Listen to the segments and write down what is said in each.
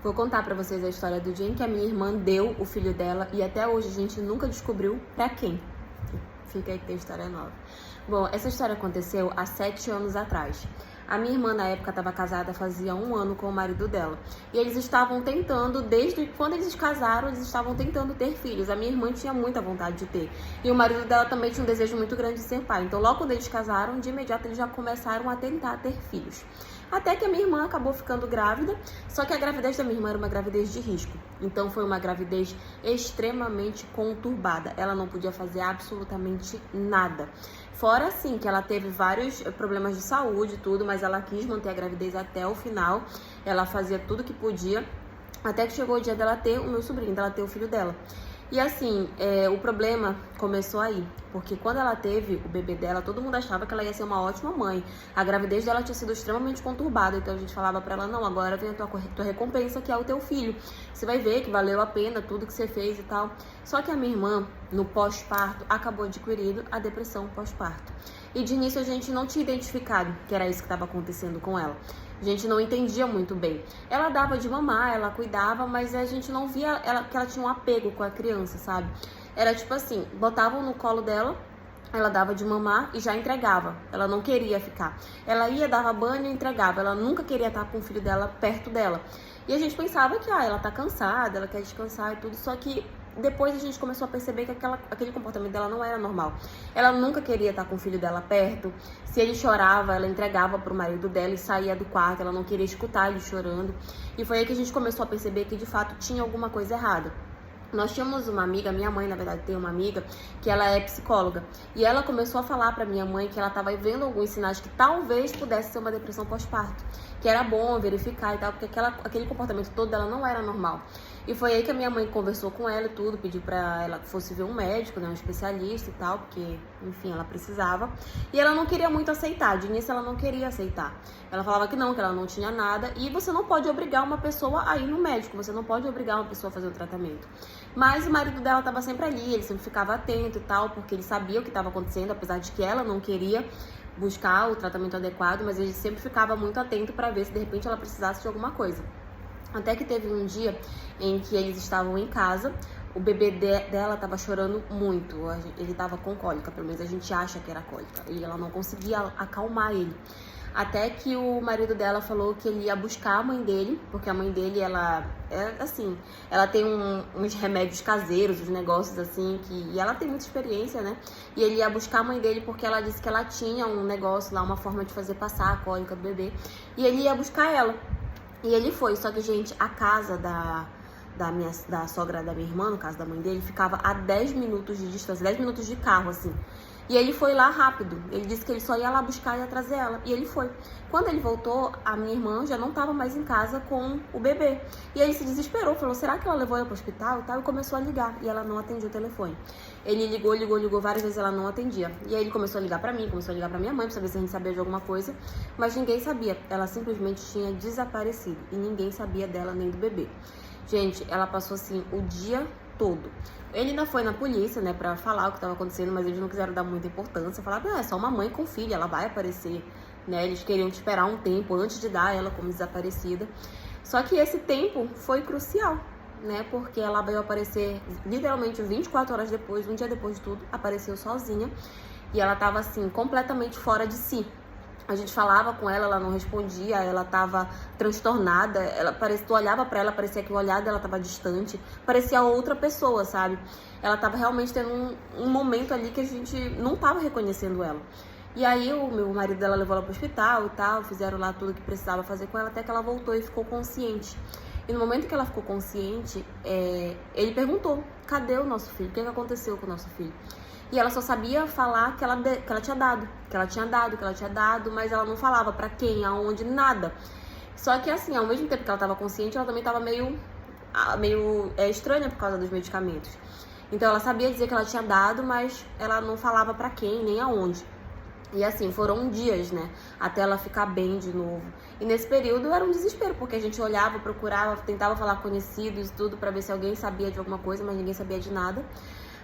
Vou contar pra vocês a história do dia em que a minha irmã deu o filho dela e até hoje a gente nunca descobriu pra quem. Fica aí que tem história nova. Bom, essa história aconteceu há 7 anos atrás. A minha irmã, na época, estava casada fazia 1 ano com o marido dela. E eles estavam tentando, desde quando eles casaram, eles estavam tentando ter filhos. A minha irmã tinha muita vontade de ter. E o marido dela também tinha um desejo muito grande de ser pai. Então, logo quando eles casaram, de imediato eles já começaram a tentar ter filhos. Até que a minha irmã acabou ficando grávida, só que a gravidez da minha irmã era uma gravidez de risco. Então foi uma gravidez extremamente conturbada. Ela não podia fazer absolutamente nada. Fora assim, que ela teve vários problemas de saúde e tudo, mas ela quis manter a gravidez até o final. Ela fazia tudo que podia, até que chegou o dia dela ter o meu sobrinho, dela ter o filho dela. E assim, o problema começou aí, porque quando ela teve o bebê dela, todo mundo achava que ela ia ser uma ótima mãe. A gravidez dela tinha sido extremamente conturbada, então a gente falava pra ela, não, agora vem a tua recompensa, que é o teu filho. Você vai ver que valeu a pena tudo que você fez e tal. Só que a minha irmã, no pós-parto, acabou adquirindo a depressão pós-parto. E de início a gente não tinha identificado que era isso que estava acontecendo com ela. A gente não entendia muito bem. Ela dava de mamar, ela cuidava, mas a gente não via que ela tinha um apego com a criança, sabe? Era tipo assim, botavam no colo dela, ela dava de mamar e já entregava. Ela não queria ficar. Ela ia, dava banho e entregava. Ela nunca queria estar com o filho dela perto dela. E a gente pensava que ela tá cansada, ela quer descansar e tudo, só que depois a gente começou a perceber que aquele comportamento dela não era normal. Ela nunca queria estar com o filho dela perto. Se ele chorava, ela entregava pro marido dela e saía do quarto. Ela não queria escutar ele chorando. E foi aí que a gente começou a perceber que de fato tinha alguma coisa errada. Nós tínhamos uma amiga, minha mãe na verdade tem uma amiga, que ela é psicóloga. E ela começou a falar pra minha mãe que ela estava vendo alguns sinais que talvez pudesse ser uma depressão pós-parto. Que era bom verificar e tal, porque aquele comportamento todo dela não era normal. E foi aí que a minha mãe conversou com ela e tudo, pediu pra ela que fosse ver um médico, né, um especialista e tal, porque, enfim, ela precisava. E ela não queria muito aceitar, de início ela não queria aceitar. Ela falava que ela não tinha nada, e você não pode obrigar uma pessoa a ir no médico, você não pode obrigar uma pessoa a fazer o tratamento. Mas o marido dela estava sempre ali, ele sempre ficava atento e tal, porque ele sabia o que estava acontecendo, apesar de que ela não queria buscar o tratamento adequado, mas ele sempre ficava muito atento para ver se de repente ela precisasse de alguma coisa. Até que teve um dia em que eles estavam em casa, o bebê dela estava chorando muito, ele estava com cólica, pelo menos a gente acha que era cólica, e ela não conseguia acalmar ele. Até que o marido dela falou que ele ia buscar a mãe dele, porque a mãe dele, ela tem uns remédios caseiros, uns negócios assim, e ela tem muita experiência, né? E ele ia buscar a mãe dele porque ela disse que ela tinha um negócio lá, uma forma de fazer passar a cólica do bebê, e ele ia buscar ela. E ele foi, só que, gente, a casa da sogra da minha irmã, no caso da mãe dele, ficava a 10 minutos de distância, 10 minutos de carro, assim. E ele foi lá rápido. Ele disse que ele só ia lá buscar e ia trazer ela. E ele foi. Quando ele voltou, a minha irmã já não estava mais em casa com o bebê. E aí ele se desesperou, falou, será que ela levou ela para o hospital e tal? E começou a ligar. E ela não atendia o telefone. Ele ligou várias vezes, ela não atendia. E aí ele começou a ligar para mim, começou a ligar para minha mãe, para saber se a gente sabia de alguma coisa. Mas ninguém sabia. Ela simplesmente tinha desaparecido. E ninguém sabia dela nem do bebê. Gente, ela passou assim o dia todo. Ele ainda foi na polícia, né, pra falar o que estava acontecendo, mas eles não quiseram dar muita importância. Falaram, é só uma mãe com filho, ela vai aparecer, né? Eles queriam esperar um tempo antes de dar ela como desaparecida. Só que esse tempo foi crucial, né? Porque ela veio aparecer literalmente 24 horas depois, um dia depois de tudo, apareceu sozinha. E ela tava assim, completamente fora de si. A gente falava com ela, ela não respondia, ela tava transtornada, tu olhava pra ela, parecia que o olhar dela tava distante, parecia outra pessoa, sabe? Ela tava realmente tendo um momento ali que a gente não tava reconhecendo ela. E aí o meu marido dela levou ela pro hospital e tal, fizeram lá tudo que precisava fazer com ela, até que ela voltou e ficou consciente. E no momento que ela ficou consciente, ele perguntou, cadê o nosso filho? O que aconteceu com o nosso filho? E ela só sabia falar que ela tinha dado, mas ela não falava pra quem, aonde, nada. Só que assim, ao mesmo tempo que ela tava consciente, ela também tava meio estranha por causa dos medicamentos. Então ela sabia dizer que ela tinha dado, mas ela não falava pra quem, nem aonde. E assim, foram dias, né, até ela ficar bem de novo. E nesse período era um desespero, porque a gente olhava, procurava, tentava falar com conhecidos e tudo pra ver se alguém sabia de alguma coisa, mas ninguém sabia de nada.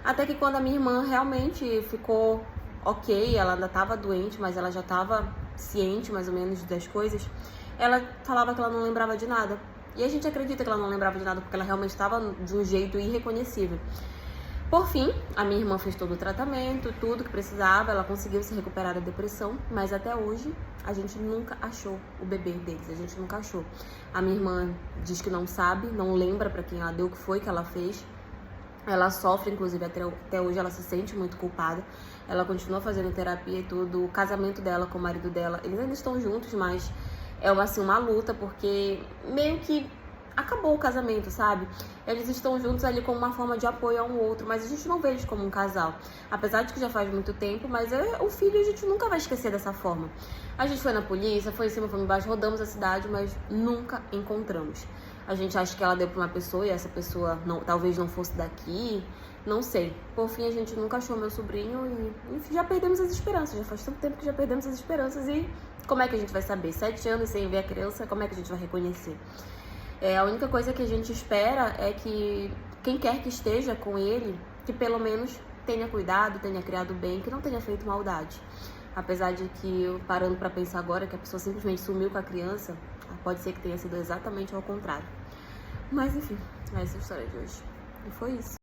Até que quando a minha irmã realmente ficou ok, ela ainda estava doente, mas ela já estava ciente mais ou menos das coisas, ela falava que ela não lembrava de nada. E a gente acredita que ela não lembrava de nada porque ela realmente estava de um jeito irreconhecível. Por fim, a minha irmã fez todo o tratamento, tudo que precisava, ela conseguiu se recuperar da depressão, mas até hoje a gente nunca achou o bebê deles, a gente nunca achou. A minha irmã diz que não sabe, não lembra pra quem ela deu, o que foi que ela fez. Ela sofre, inclusive, até hoje ela se sente muito culpada. Ela continua fazendo terapia e tudo. O casamento dela com o marido dela, eles ainda estão juntos, mas é assim, uma luta, porque meio que acabou o casamento, sabe? Eles estão juntos ali como uma forma de apoio a um outro, mas a gente não vê eles como um casal. Apesar de que já faz muito tempo, mas o filho a gente nunca vai esquecer dessa forma. A gente foi na polícia, foi em cima, foi embaixo, rodamos a cidade, mas nunca encontramos. A gente acha que ela deu pra uma pessoa e essa pessoa talvez não fosse daqui, não sei. Por fim, a gente nunca achou meu sobrinho e enfim, já perdemos as esperanças. Já faz tanto tempo que já perdemos as esperanças e como é que a gente vai saber? 7 anos sem ver a criança, como é que a gente vai reconhecer? A única coisa que a gente espera é que quem quer que esteja com ele, que pelo menos tenha cuidado, tenha criado bem, que não tenha feito maldade. Apesar de que, eu parando pra pensar agora, que a pessoa simplesmente sumiu com a criança, pode ser que tenha sido exatamente ao contrário. Mas enfim, essa é a história de hoje. E foi isso.